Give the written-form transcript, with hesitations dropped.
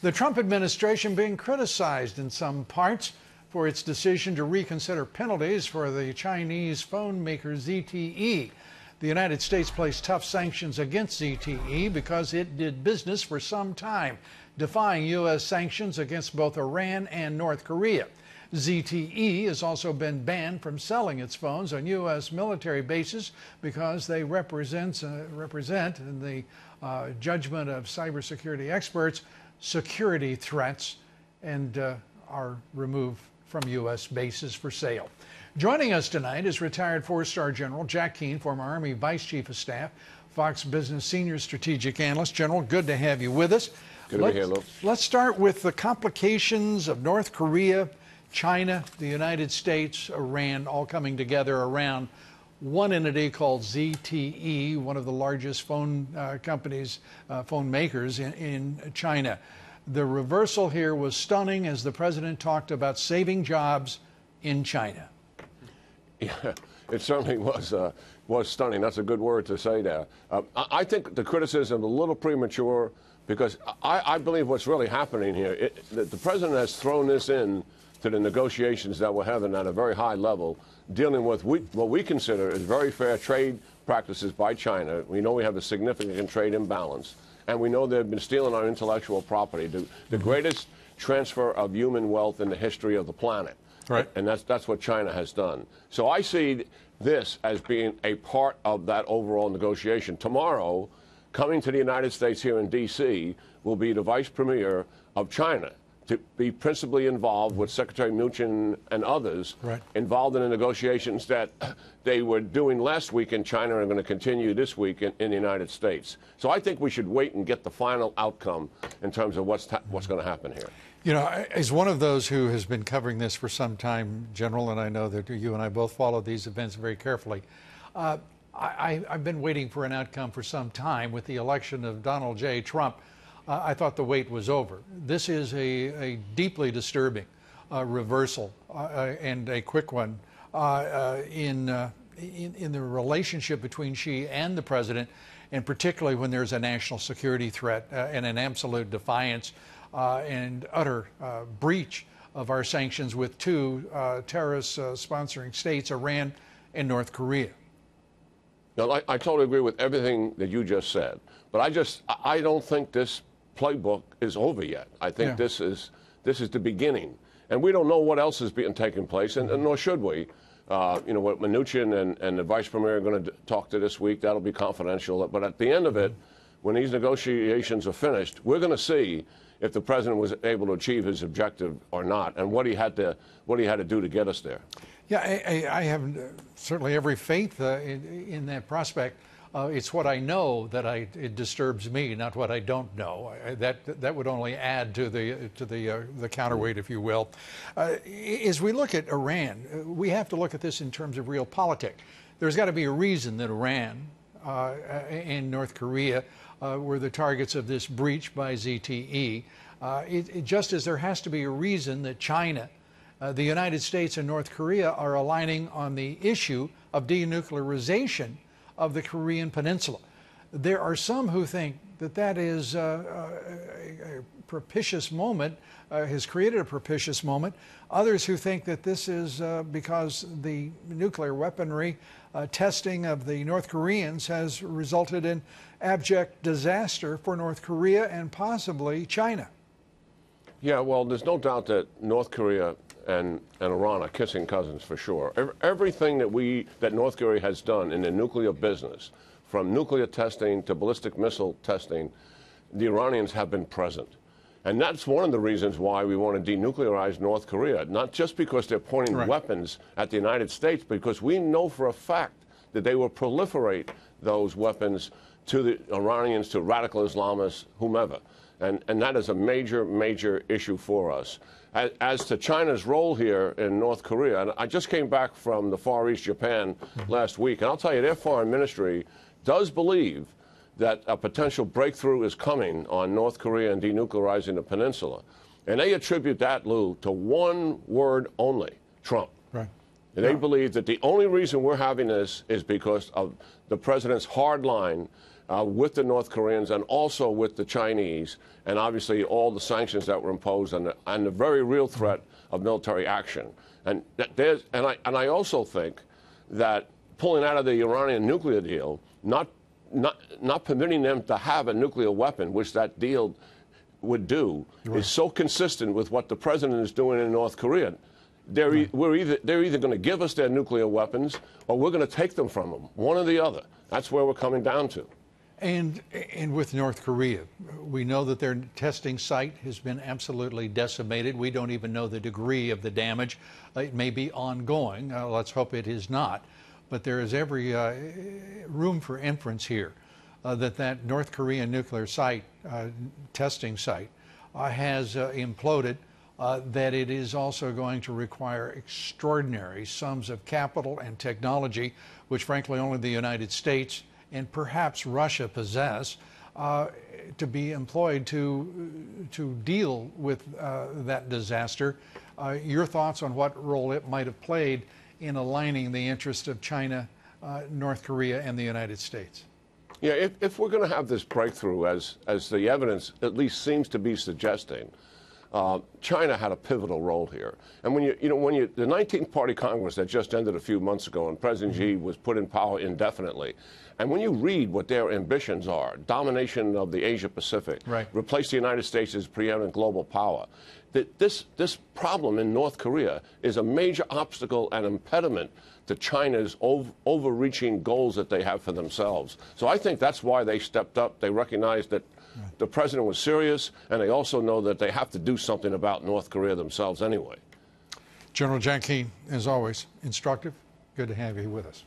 The Trump administration being criticized in some parts for its decision to reconsider penalties for the Chinese phone maker ZTE. The United States placed tough sanctions against ZTE because it did business for some time, defying U.S. sanctions against both Iran and North Korea. ZTE has also been banned from selling its phones on U.S. military bases because they represent, in the judgment of cybersecurity experts, security threats and are removed from U.S. bases for sale. Joining us tonight is retired four-star General Jack Keane, former Army Vice Chief of Staff, Fox Business Senior Strategic Analyst. General, good to have you with us. Good to be here, Lou. Let's start with the complications of North Korea, China, the United States, Iran, all coming together around one entity called ZTE, one of the largest phone companies, phone makers in China. The reversal here was stunning as the president talked about saving jobs in China. Yeah, it certainly was stunning. That's a good word to say there. I think the criticism is a little premature because I believe what's really happening here, the president has thrown this in to the negotiations that we're having at a very high level, dealing with what we consider is very fair trade practices by China. We know we have a significant trade imbalance, and we know they've been stealing our intellectual property, the greatest transfer of human wealth in the history of the planet. Right. And that's what China has done. So I see this as being a part of that overall negotiation. Tomorrow, coming to the United States here in D.C., will be the Vice Premier of China, to be principally involved with Secretary Mnuchin and others involved in the negotiations that they were doing last week in China and are going to continue this week in the United States. So I think we should wait and get the final outcome in terms of what's going to happen here. You know, as one of those who has been covering this for some time, General, and I know that you and I both follow these events very carefully, I've been waiting for an outcome for some time. With the election of Donald J. Trump, I thought the wait was over. This is a deeply disturbing reversal and a quick one in the relationship between Xi and the president, and particularly when there's a national security threat and an absolute defiance and utter breach of our sanctions with two terrorist sponsoring states, Iran and North Korea. Now, I totally agree with everything that you just said, but I don't think this playbook is over yet. I think this is the beginning, and we don't know what else is taking place, and nor should we. You know, what Mnuchin and the Vice Premier are going to talk to this week, that'll be confidential. But at the end of it, when these negotiations are finished, we're going to see if the president was able to achieve his objective or not, and what he had to do to get us there. Yeah, I have certainly every faith in that prospect. It's what I know that it disturbs me, not what I don't know. That would only add to the counterweight, if you will. As we look at Iran, we have to look at this in terms of realpolitik. There's got to be a reason that Iran and North Korea were the targets of this breach by ZTE. Just as there has to be a reason that China, the United States, and North Korea are aligning on the issue of denuclearization of the Korean Peninsula. There are some who think that is a propitious moment, has created a propitious moment. Others who think that this is because the nuclear weaponry testing of the North Koreans has resulted in abject disaster for North Korea and possibly China. Yeah, well, there's no doubt that North Korea and Iran are kissing cousins for sure. Everything that North Korea has done in the nuclear business, from nuclear testing to ballistic missile testing, the Iranians have been present. And that's one of the reasons why we want to denuclearize North Korea, not just because they're pointing weapons at the United States, because we know for a fact that they will proliferate those weapons to the Iranians, to radical Islamists, whomever. And that is a major, major issue for us. As to China's role here in North Korea, and I just came back from the Far East, Japan, last week, and I'll tell you, their foreign ministry does believe that a potential breakthrough is coming on North Korea and denuclearizing the peninsula. And they attribute that, Lou, to one word only: Trump. Right. And they believe that the only reason we're having this is because of the president's hard line with the North Koreans and also with the Chinese, and obviously all the sanctions that were imposed and the very real threat of military action. And I also think that pulling out of the Iranian nuclear deal, not permitting them to have a nuclear weapon, which that deal would do, is so consistent with what the president is doing in North Korea. They're either going to give us their nuclear weapons or we're going to take them from them, one or the other. That's where we're coming down to. And with North Korea, we know that their testing site has been absolutely decimated. We don't even know the degree of the damage. It may be ongoing. Let's hope it is not. But there is every room for inference here that North Korean nuclear site, testing site, has imploded, that it is also going to require extraordinary sums of capital and technology, which frankly only the United States and perhaps Russia possess, to be employed to deal with that disaster. Your thoughts on what role it might have played in aligning the interests of China, North Korea, and the United States? Yeah, if we're going to have this breakthrough, as the evidence at least seems to be suggesting, China had a pivotal role here. And when the 19th Party Congress that just ended a few months ago, and President Xi was put in power indefinitely, and when you read what their ambitions are, domination of the Asia Pacific, replace the United States as preeminent global power, that this problem in North Korea is a major obstacle and impediment to China's overreaching goals that they have for themselves. So I think that's why they stepped up. They recognized that the president was serious, and they also know that they have to do something about North Korea themselves anyway. General Jack Keane, as always, instructive. Good to have you with us.